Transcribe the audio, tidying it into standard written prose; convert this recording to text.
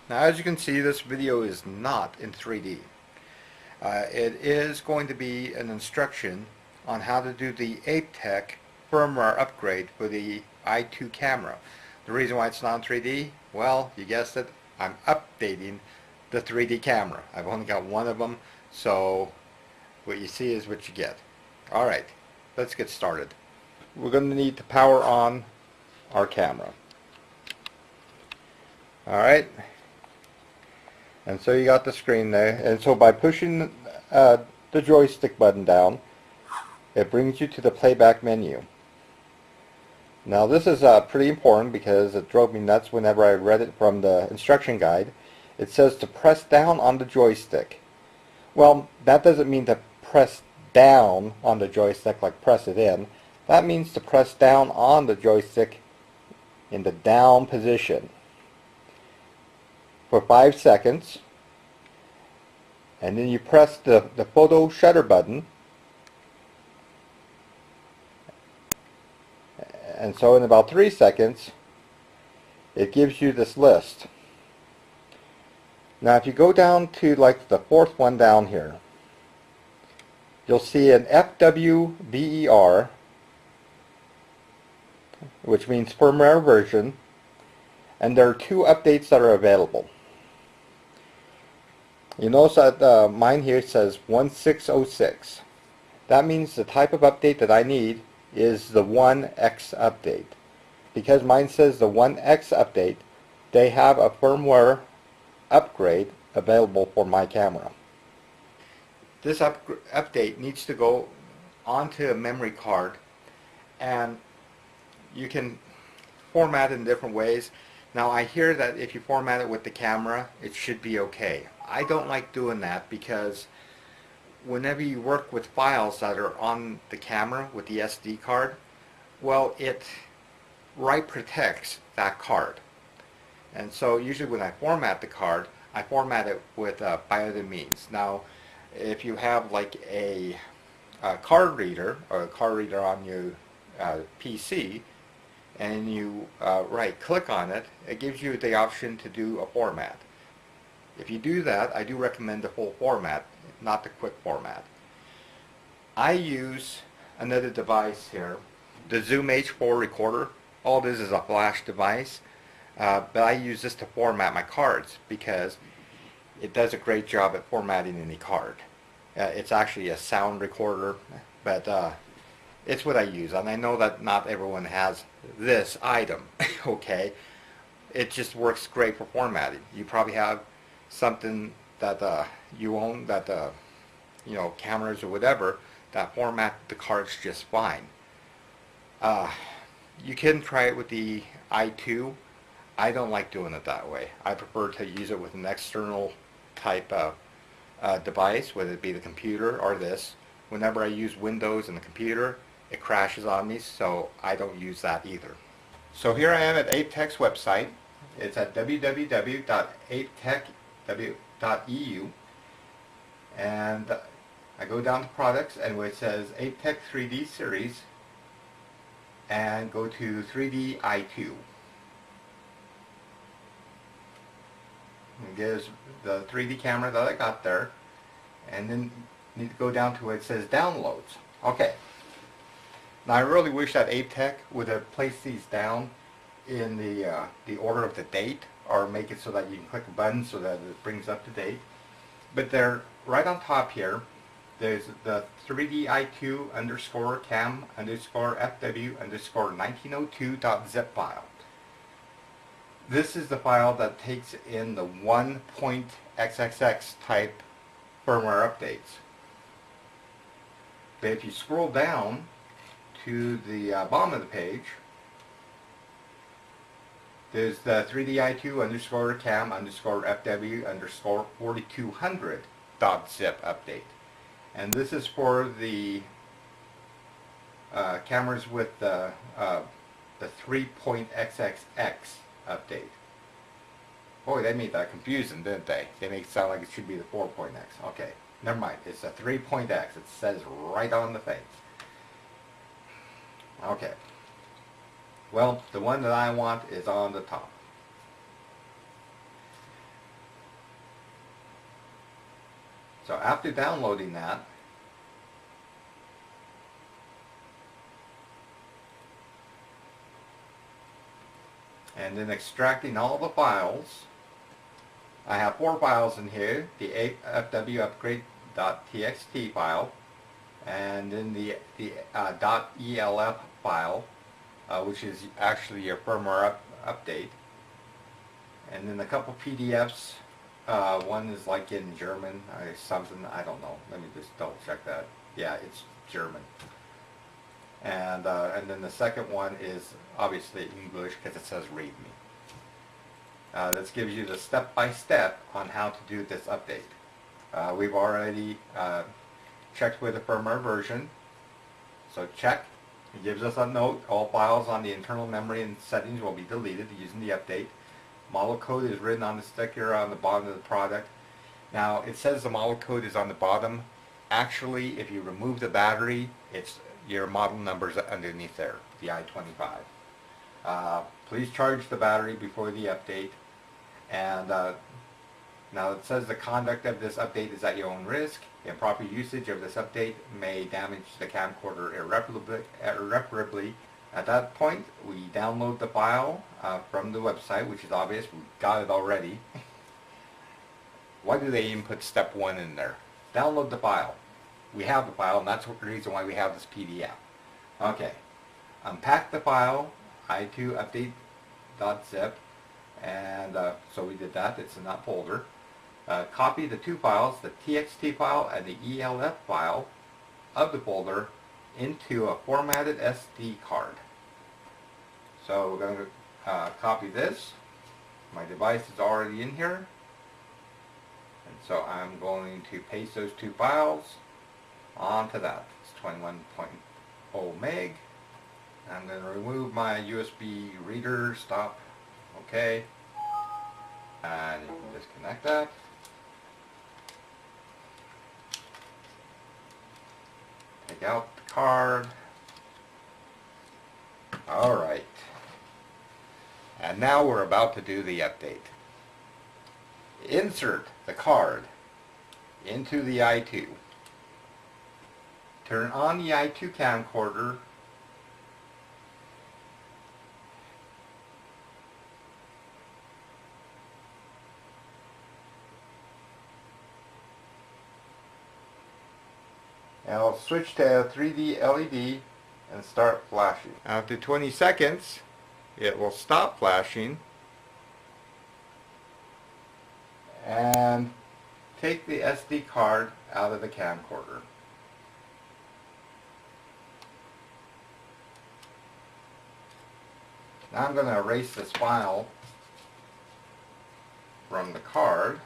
Now, as you can see, this video is not in 3D. It is going to be an instruction on how to do the Aiptek firmware upgrade for the i2 camera. The reason why it's not in 3D, well, you guessed it, I'm updating the 3D camera. I've only got one of them, so what you see is what you get. Alright, let's get started. We're going to need to power on our camera. Alright, and so you got the screen there, and so by pushing the joystick button down, it brings you to the playback menu. Now this is pretty important because it drove me nuts whenever I read it from the instruction guide. It says to press down on the joystick. Well, that doesn't mean to press down on the joystick like press it in. That means to press down on the joystick in the down position for 5 seconds, and then you press the photo shutter button, and so in about 3 seconds it gives you this list. Now if you go down to like the fourth one down here, you'll see an FWBER, which means firmware version, and there are 2 updates that are available. You notice that mine here says 1606. That means the type of update that I need is the 1X update. Because mine says the 1X update, they have a firmware upgrade available for my camera. This update needs to go onto a memory card, and you can format it in different ways. Now I hear that if you format it with the camera, it should be okay. I don't like doing that because whenever you work with files that are on the camera with the SD card, well, it write protects that card. And so usually when I format the card, I format it with by other means. Now if you have like a card reader or a card reader on your PC, and you right click on it, it gives you the option to do a format. If you do that, I do recommend the full format, not the quick format. I use another device here, the Zoom H4 recorder. All it is a flash device, but I use this to format my cards because it does a great job at formatting any card. It's actually a sound recorder, but it's what I use, and I know that not everyone has this item. Okay, it just works great for formatting. You probably have something that you own, that you know, cameras or whatever, that format the cards just fine. You can try it with the i2. I don't like doing it that way. I prefer to use it with an external type of device, whether it be the computer or this. Whenever I use Windows and the computer, it crashes on me, so I don't use that either. So here I am at Aiptek's website. It's at www.aiptek.eu, and I go down to products, and where it says Aiptek 3D series, and go to 3D i2. And there's the 3D camera that I got there, and then need to go down to where it says downloads. Okay. Now I really wish that Aiptek would have placed these down in the order of the date, or make it so that you can click a button so that it brings up to date. But they're right on top here. There's the 3DI2 underscore cam underscore FW underscore 1902.zip file. This is the file that takes in the 1.xxx type firmware updates. But if you scroll down to the bottom of the page, there's the 3DI2 underscore cam underscore FW underscore 4200.zip update. And this is for the cameras with the 3.xxx update. Boy, they made that confusing, didn't they? They make it sound like it should be the 4.x. Okay, never mind. It's a 3.x. It says right on the thing. Okay. Well, the one that I want is on the top. So after downloading that, and then extracting all the files, I have 4 files in here: the FW upgrade.txt file, and then the .elf file, which is actually your firmware update, and then a couple PDFs. One is like in German, something, I don't know. Let me just double check that. Yeah, it's German. And then the second one is obviously English because it says read me. This gives you the step-by-step on how to do this update. We've already checked with the firmware version, so check. It gives us a note: all files on the internal memory and settings will be deleted using the update. Model code is written on the sticker on the bottom of the product. Now it says the model code is on the bottom. Actually, if you remove the battery, it's your model numbers underneath there, the I-25. Please charge the battery before the update. And now it says the conduct of this update is at your own risk. Improper usage of this update may damage the camcorder irreparably. At that point, we download the file from the website, which is obvious. We got it already. Why do they even put step 1 in there? Download the file. We have the file, and that's the reason why we have this PDF. Okay. Unpack the file, i2update.zip, and so we did that. It's in that folder. Copy the 2 files, the txt file and the ELF file of the folder, into a formatted SD card. So we're going to copy this. My device is already in here, and so I'm going to paste those 2 files onto that. It's 21.0 meg. I'm going to remove my USB reader. Stop. Okay, and you can disconnect that. Take out the card. Alright. And now we're about to do the update. Insert the card into the i2. Turn on the i2 camcorder. And I'll switch to a 3D LED and start flashing. After 20 seconds, it will stop flashing and take the SD card out of the camcorder. Now I'm going to erase this file from the card.